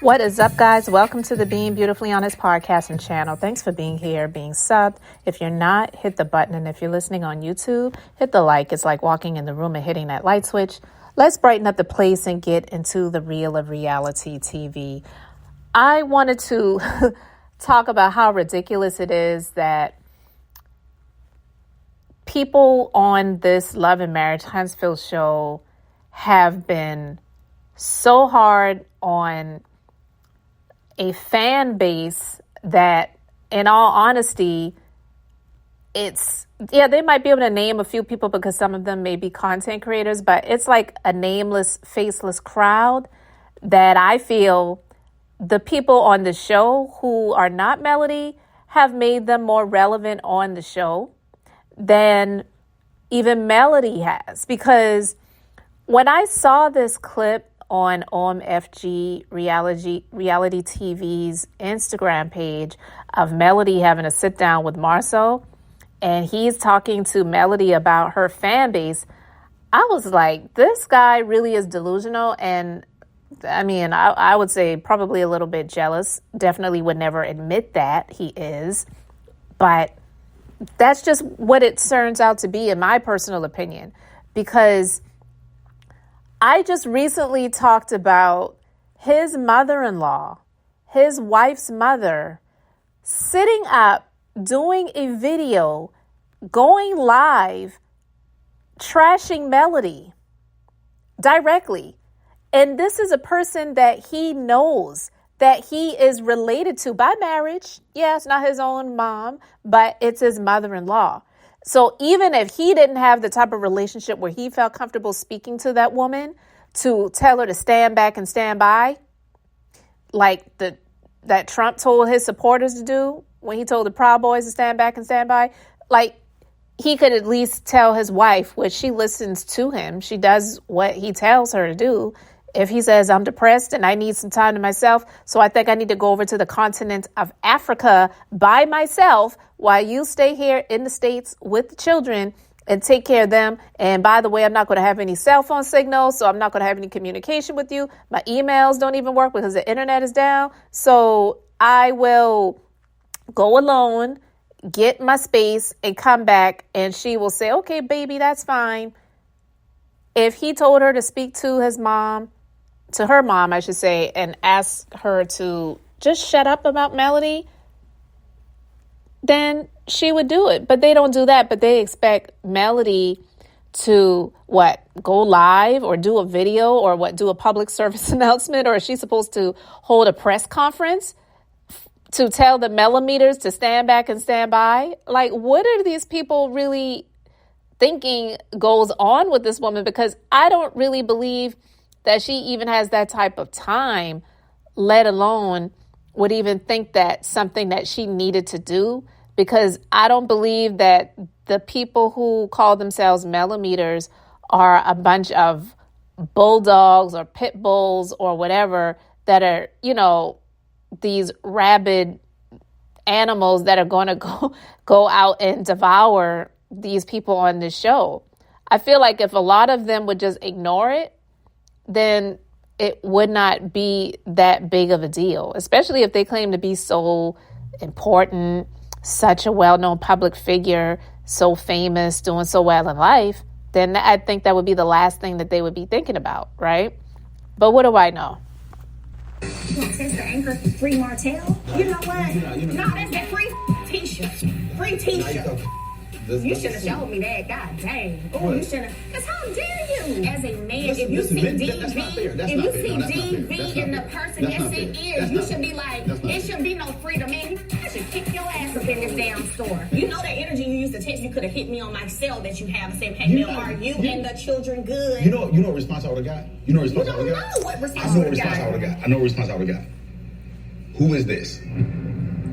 What is up, guys? Welcome to the Being Beautifully Honest podcast and channel. Thanks for being here, being subbed. If you're not, hit the button. And if you're listening on YouTube, hit the like. It's like walking in the room and hitting that light switch. Let's brighten up the place and get into the real of reality TV. I wanted to talk about how ridiculous it is that people on this Love and Marriage Huntsville show have been so hard on a fan base that, in all honesty, they might be able to name a few people because some of them may be content creators, but it's like a nameless, faceless crowd that I feel the people on the show who are not Melody have made them more relevant on the show than even Melody has. Because when I saw this clip on OMFG reality TV's Instagram page of Melody having a sit down with Marsau, and he's talking to Melody about her fan base, I was like, this guy really is delusional. And I mean, I would say probably a little bit jealous. Definitely would never admit that he is. But that's just what it turns out to be, in my personal opinion, because I just recently talked about his mother-in-law, his wife's mother, sitting up, doing a video, going live, trashing Melody directly. And this is a person that he knows, that he is related to by marriage. Yeah, it's not his own mom, but it's his mother-in-law. So even if he didn't have the type of relationship where he felt comfortable speaking to that woman to tell her to stand back and stand by, like that Trump told his supporters to do when he told the Proud Boys to stand back and stand by, like he could at least tell his wife, which she listens to him. She does what he tells her to do. If he says, I'm depressed and I need some time to myself, so I think I need to go over to the continent of Africa by myself while you stay here in the States with the children and take care of them. And by the way, I'm not going to have any cell phone signals, so I'm not going to have any communication with you. My emails don't even work because the internet is down. So I will go alone, get my space, and come back. And she will say, okay, baby, that's fine. If he told her to speak to his mom, to her mom, I should say, and ask her to just shut up about Melody, then she would do it. But they don't do that. But they expect Melody to, go live or do a video or do a public service announcement? Or is she supposed to hold a press conference to tell the Melometers to stand back and stand by? Like, what are these people really thinking goes on with this woman? Because I don't really believe that she even has that type of time, let alone would even think that something that she needed to do. Because I don't believe that the people who call themselves Melometers are a bunch of bulldogs or pit bulls or whatever that are, these rabid animals that are going to go out and devour these people on this show. I feel like if a lot of them would just ignore it, then it would not be that big of a deal, especially if they claim to be so important, such a well-known public figure, so famous, doing so well in life. Then I think that would be the last thing that they would be thinking about, right? But what do I know? Since the anchor, free Martel. You know what? No, that's that free t-shirt. Free t-shirt. You should have showed me that. God dang. Oh, you should have. Because how dare you? As a man, if you see DV in the person yes it is, you should be like, it should be no freedom, man. I should kick your ass up in this damn store. You know that energy you used to text, you could have hit me on my cell that you have and said, hey, Bill, are you and the children good? You know what response I would have got? You know what response I would have got? I know what response I would have got. Who is this?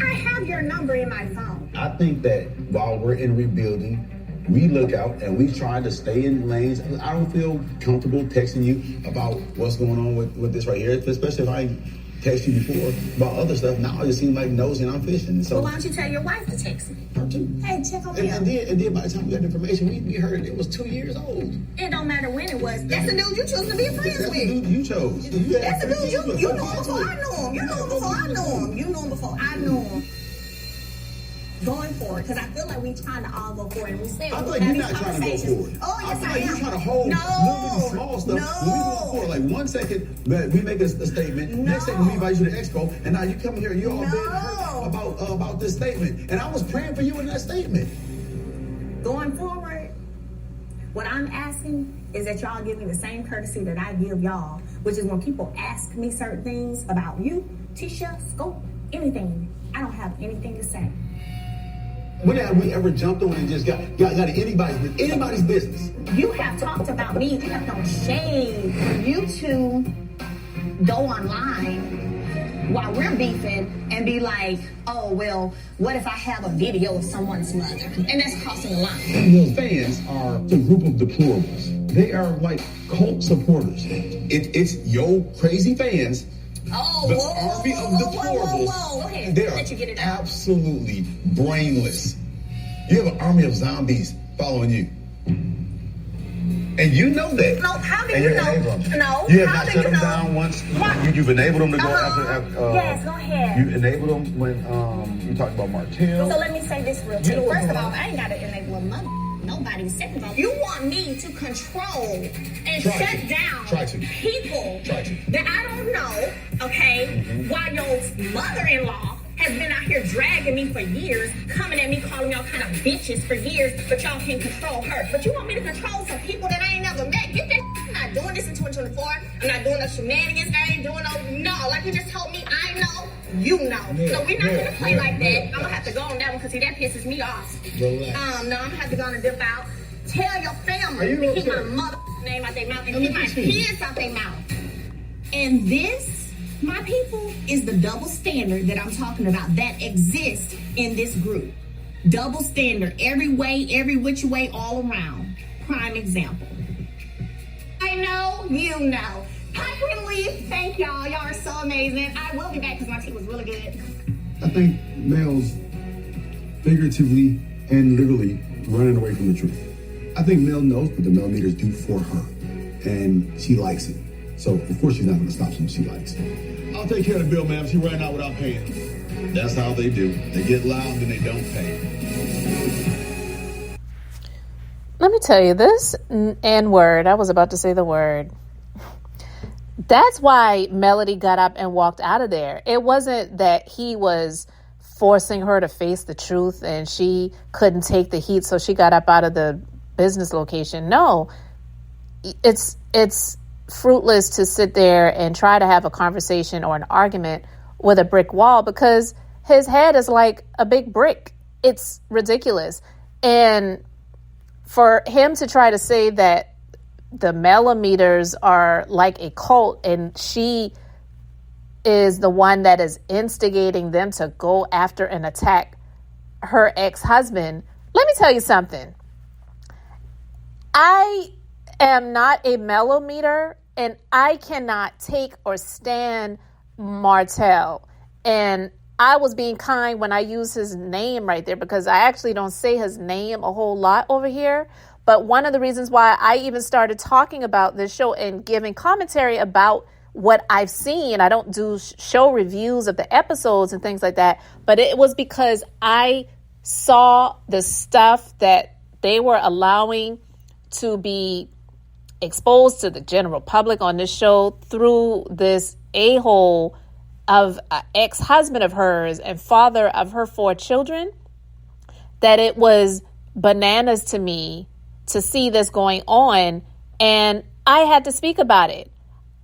I have your number in my phone. I think that while we're in rebuilding, we look out and we try to stay in lanes. I don't feel comfortable texting you about what's going on with this right here, especially if I text you before about other stuff. Now it just seems like nosy and I'm fishing. So Well, why don't you tell your wife to text me? Hey, check on me. And then by the time we got the information, we heard it was 2 years old. It don't matter when it was. That's the dude you chose to be friends That's with. the dude you chose. That's the dude you know him before I know him. You know him before I know him. You know him before I know him. Going forward, because I feel like we trying to all go forward, and we say I we're feel like having you're these not trying to go conversations. forward. Oh yes, feel I like am. you're trying to hold little small stuff. When we go forward, like 1 second, but we make a statement. Next second, we invite you to Expo, and now you come here and you're all big hurt about this statement. And I was praying for you in that statement. Going forward, what I'm asking is that y'all give me the same courtesy that I give y'all, which is when people ask me certain things about you, Tisha, Scope, anything, I don't have anything to say. When have we ever jumped on and just got anybody's business? You have talked about me. You have no shame for you to go online while we're beefing and be like, oh, well, what if I have a video of someone's mother? And that's crossing the line. The fans are a group of deplorables. They are like cult supporters. It's yo crazy fans. Oh, The army of deplorables. Whoa. Go ahead. They I'll are let you get it out. absolutely brainless. You have an army of zombies following you. And you know that. No, how did And you you're know? enabling them. No, You have how not did shut you them know? down once. What? You've enabled them to go Uh-huh. after Yes, go ahead. You enabled them when you talked about Martel. So let me say this real You know quick. what, First of bro? all, I ain't got to enable a mother. Nobody. Second of all, you want me to control and Try shut to. down Try to. people Try to. that I don't know, okay, while your mother-in-law has been out here dragging me for years, coming at me, calling y'all kind of bitches for years, but y'all can't control her. But you want me to control some people that I ain't never met. Get that. I'm not doing this in 2024. I'm not doing no shenanigans. I ain't doing no, like you just told me, I know, you know. So we're not gonna play like that. I'm gonna have to go on that one because see, that pisses me off. Relax. No, I'm gonna have to go on and dip out. Tell your family Are you to keep my upset? mother name out their mouth and Let me keep my ask you. kids out their mouth. And this, my people, is the double standard that I'm talking about that exists in this group. Double standard, every way, every which way, all around. Prime example. I know, you know. I can leave. Thank y'all. Y'all are so amazing. I will be back because my tea was really good. I think Mel's figuratively and literally running away from the truth. I think Mel knows what the Melometers do for her, and she likes it. So, of course, she's not going to stop something she likes. I'll take care of the bill, ma'am. She ran out without paying. That's how they do. They get loud and they don't pay. Let me tell you this N-word. I was about to say the word. That's why Melody got up and walked out of there. It wasn't that he was forcing her to face the truth and she couldn't take the heat, so she got up out of the business location. No, it's fruitless to sit there and try to have a conversation or an argument with a brick wall because his head is like a big brick. It's ridiculous. And for him to try to say that the Melometers are like a cult and she is the one that is instigating them to go after and attack her ex-husband, let me tell you something. I am not a Melometer and I cannot take or stand Martel. And I was being kind when I used his name right there because I actually don't say his name a whole lot over here. But one of the reasons why I even started talking about this show and giving commentary about what I've seen, I don't do show reviews of the episodes and things like that, but it was because I saw the stuff that they were allowing to be exposed to the general public on this show through this a-hole of an ex-husband of hers and father of her 4 children, that it was bananas to me to see this going on, and I had to speak about it.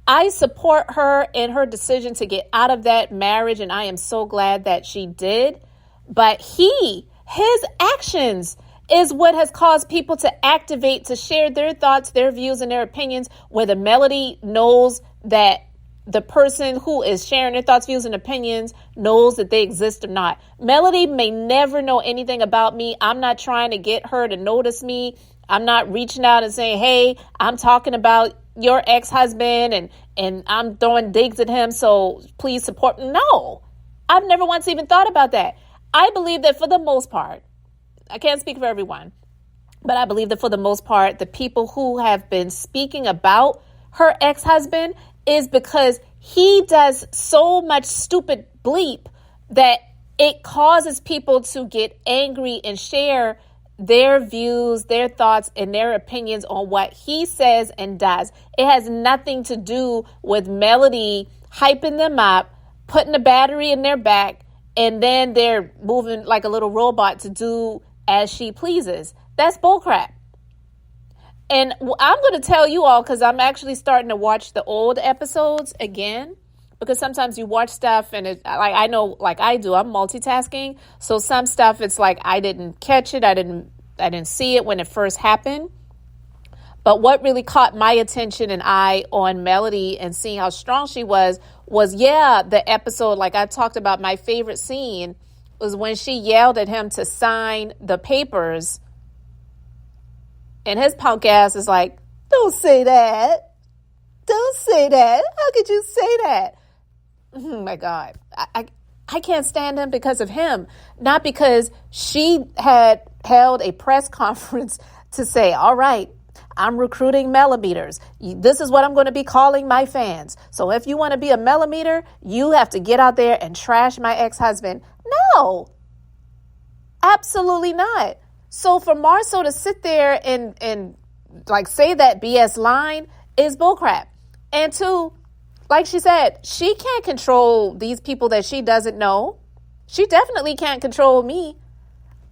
I support her in her decision to get out of that marriage, and I am so glad that she did. But his actions is what has caused people to activate, to share their thoughts, their views, and their opinions, whether Melody knows that the person who is sharing their thoughts, views, and opinions knows that they exist or not. Melody may never know anything about me. I'm not trying to get her to notice me. I'm not reaching out and saying, hey, I'm talking about your ex-husband and I'm throwing digs at him, so please support. No, I've never once even thought about that. I believe that for the most part, I can't speak for everyone, but I believe that for the most part, the people who have been speaking about her ex-husband is because he does so much stupid bleep that it causes people to get angry and share their views, their thoughts, and their opinions on what he says and does. It has nothing to do with Melody hyping them up, putting a battery in their back, and then they're moving like a little robot to do as she pleases. That's bullcrap. And I'm going to tell you all, because I'm actually starting to watch the old episodes again, because sometimes you watch stuff and it, like, I know, like I do, I'm multitasking. So some stuff, it's like I didn't catch it. I didn't see it when it first happened. But what really caught my attention and eye on Melody and seeing how strong she was, the episode, like I talked about, my favorite scene was when she yelled at him to sign the papers. And his punk ass is like, don't say that. Don't say that. How could you say that? Oh my God. I can't stand him because of him. Not because she had held a press conference to say, all right, I'm recruiting Melometers. This is what I'm going to be calling my fans. So if you want to be a Melometer, you have to get out there and trash my ex-husband. No, absolutely not. So for Marsau to sit there and like say that BS line is bullcrap. And two, like she said, she can't control these people that she doesn't know. She definitely can't control me.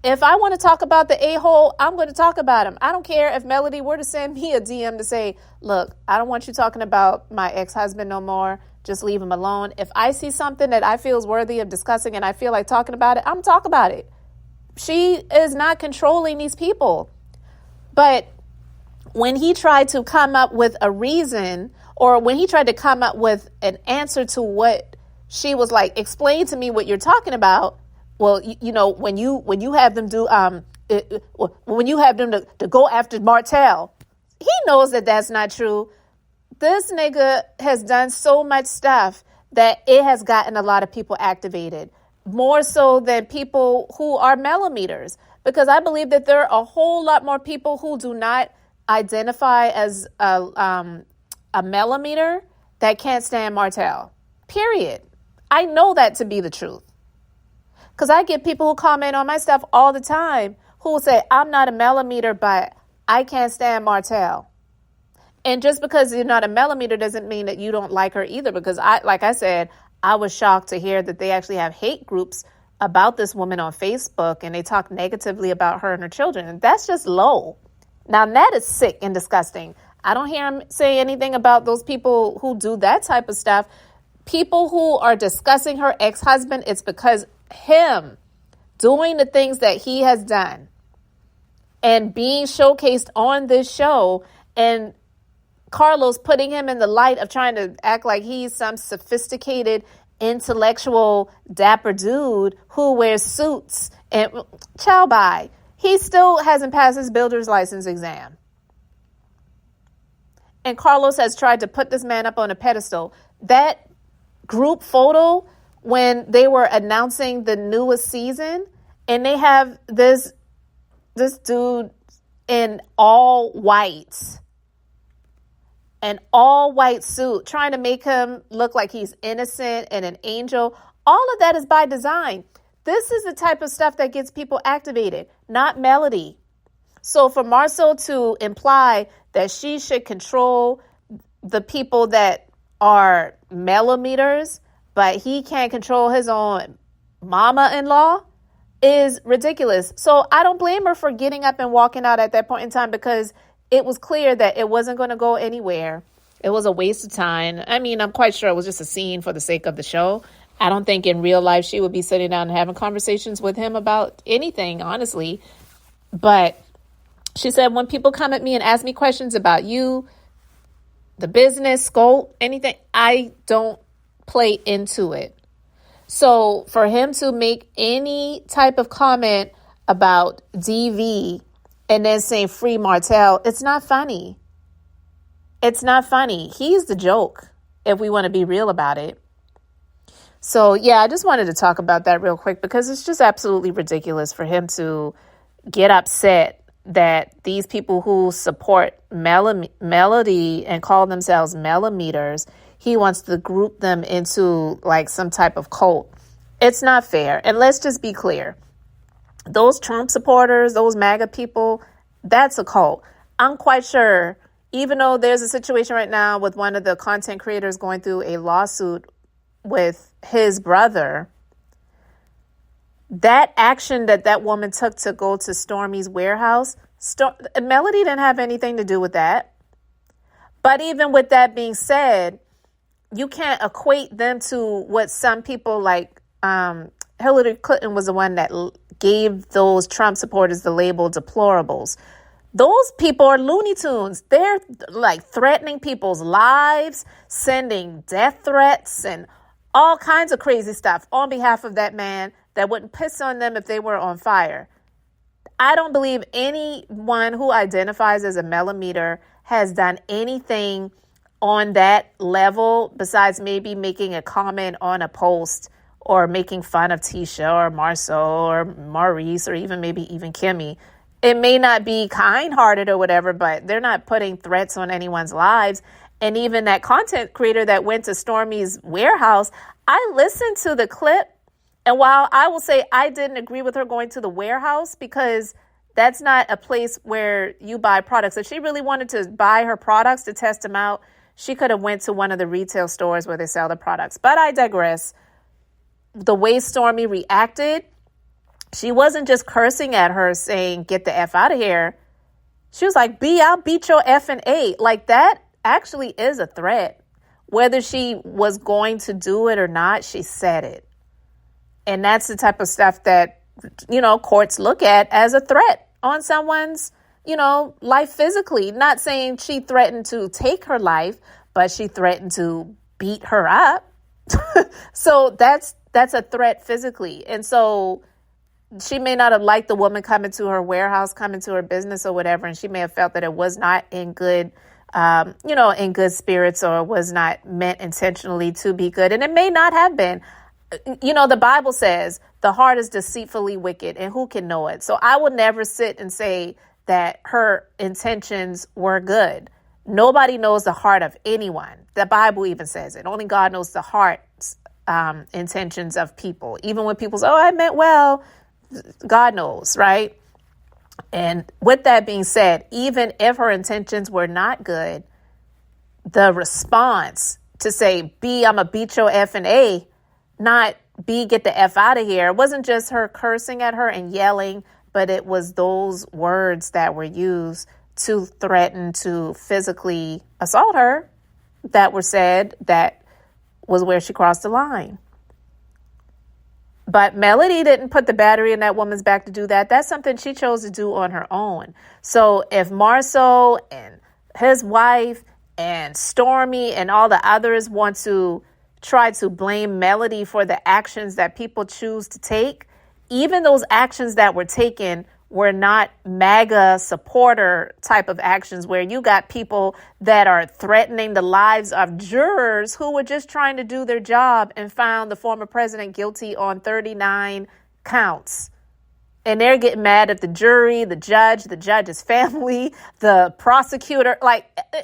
If I want to talk about the a-hole, I'm going to talk about him. I don't care if Melody were to send me a DM to say, look, I don't want you talking about my ex-husband no more. Just leave him alone. If I see something that I feel is worthy of discussing and I feel like talking about it, I'm going to talk about it. She is not controlling these people. But when he tried to come up with a reason, or when he tried to come up with an answer to what she was like, explain to me what you're talking about. Well, you know, when you have them do, when you have them to go after Martel, he knows that that's not true. This nigga has done so much stuff that it has gotten a lot of people activated, more so than people who are Melometers, because I believe that there are a whole lot more people who do not identify as a Melometer that can't stand Martel. Period. I know that to be the truth. Because I get people who comment on my stuff all the time who will say, I'm not a Melometer, but I can't stand Martel. And just because you're not a Melometer doesn't mean that you don't like her either. Because like I said, I was shocked to hear that they actually have hate groups about this woman on Facebook, and they talk negatively about her and her children. And that's just low. Now, that is sick and disgusting. I don't hear him say anything about those people who do that type of stuff. People who are discussing her ex-husband, it's because him doing the things that he has done and being showcased on this show, and Carlos putting him in the light of trying to act like he's some sophisticated, intellectual, dapper dude who wears suits and chow bye. He still hasn't passed his builder's license exam. And Carlos has tried to put this man up on a pedestal. That group photo when they were announcing the newest season, and they have this dude in all white, an all white suit, trying to make him look like he's innocent and an angel. All of that is by design. This is the type of stuff that gets people activated, not Melody. So for Marsau to imply that she should control the people that are Melometers, but he can't control his own mama-in-law, is ridiculous. So I don't blame her for getting up and walking out at that point in time, because it was clear that it wasn't going to go anywhere. It was a waste of time. I mean, I'm quite sure it was just a scene for the sake of the show. I don't think in real life she would be sitting down and having conversations with him about anything, honestly. But she said, when people come at me and ask me questions about you, the business, scope, anything, I don't play into it. So for him to make any type of comment about DV and then saying free Martel, it's not funny. It's not funny. He's the joke. if we want to be real about it. So, yeah, I just wanted to talk about that real quick because it's just absolutely ridiculous for him to get upset that these people who support Melody and call themselves Melometers, he wants to group them into like some type of cult. It's not fair. And let's just be clear. Those Trump supporters, those MAGA people, that's a cult. I'm quite sure, even though there's a situation right now with one of the content creators going through a lawsuit with his brother, that action that woman took to go to Stormy's warehouse, Melody didn't have anything to do with that. But even with that being said, you can't equate them to what some people like Hillary Clinton was the one that gave those Trump supporters the label deplorables. Those people are Looney Tunes. They're like threatening people's lives, sending death threats and all kinds of crazy stuff on behalf of that man that wouldn't piss on them if they were on fire. I don't believe anyone who identifies as a Melometer has done anything on that level besides maybe making a comment on a post or making fun of Tisha or Marsau or Maurice or maybe even Kimmy. It may not be kind-hearted or whatever, but they're not putting threats on anyone's lives. And even that content creator that went to Stormy's warehouse, I listened to the clip. And while I will say I didn't agree with her going to the warehouse because that's not a place where you buy products. If she really wanted to buy her products to test them out, she could have went to one of the retail stores where they sell the products. But I digress. The way Stormy reacted, she wasn't just cursing at her saying, get the F out of here. She was like, B, I'll beat your F and A. Like that actually is a threat. Whether she was going to do it or not, she said it. And that's the type of stuff that, courts look at as a threat on someone's, life physically. Not saying she threatened to take her life, but she threatened to beat her up. So that's a threat physically. And so she may not have liked the woman coming to her warehouse, coming to her business or whatever. And she may have felt that it was not in good, in good spirits or was not meant intentionally to be good. And it may not have been. The Bible says the heart is deceitfully wicked and who can know it? So I would never sit and say that her intentions were good. Nobody knows the heart of anyone. The Bible even says it. Only God knows the heart's intentions of people. Even when people say, oh, I meant well, God knows, right? And with that being said, even if her intentions were not good, the response to say, B, I'm going to beat your F and A, not B, get the F out of here. It wasn't just her cursing at her and yelling, but it was those words that were used to threaten to physically assault her that were said. That was where she crossed the line. But Melody didn't put the battery in that woman's back to do that. That's something she chose to do on her own. So if Marsau and his wife and Stormy and all the others want to try to blame Melody for the actions that people choose to take, even those actions that were taken were not MAGA supporter type of actions where you got people that are threatening the lives of jurors who were just trying to do their job and found the former president guilty on 39 counts. And they're getting mad at the jury, the judge's family, the prosecutor,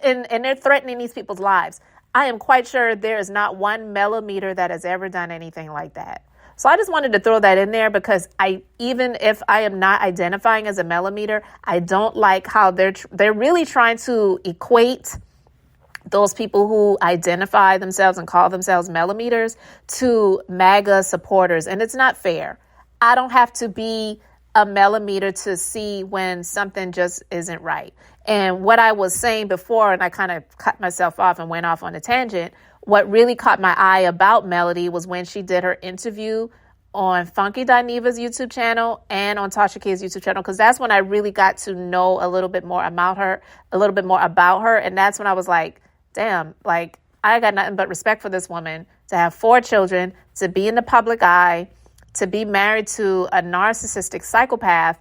and they're threatening these people's lives. I am quite sure there is not one Melometer that has ever done anything like that. So I just wanted to throw that in there because even if I am not identifying as a Melometer, I don't like how they're really trying to equate those people who identify themselves and call themselves Melometers to MAGA supporters. And it's not fair. I don't have to be a Melometer to see when something just isn't right. And what I was saying before, and I kind of cut myself off and went off on a tangent, what really caught my eye about Melody was when she did her interview on Funky Dineva's YouTube channel and on Tasha K's YouTube channel, because that's when I really got to know a little bit more about her. And that's when I was like, damn, like I got nothing but respect for this woman to have 4 children, to be in the public eye, to be married to a narcissistic psychopath,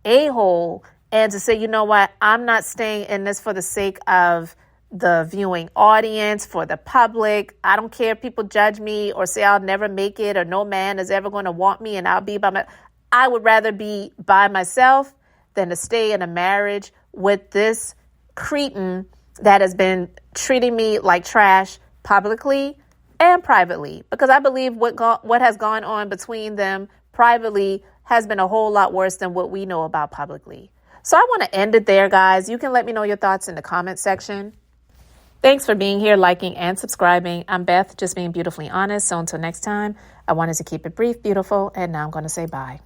a-hole, and to say, you know what, I'm not staying in this for the sake of the viewing audience, for the public. I don't care if people judge me or say I'll never make it or no man is ever going to want me and I'll be by myself. I would rather be by myself than to stay in a marriage with this cretin that has been treating me like trash publicly and privately, because I believe what has gone on between them privately has been a whole lot worse than what we know about publicly. So I want to end it there, guys. You can let me know your thoughts in the comment section. Thanks for being here, liking, and subscribing. I'm Beth, just being beautifully honest. So until next time, I wanted to keep it brief, beautiful, and now I'm going to say bye.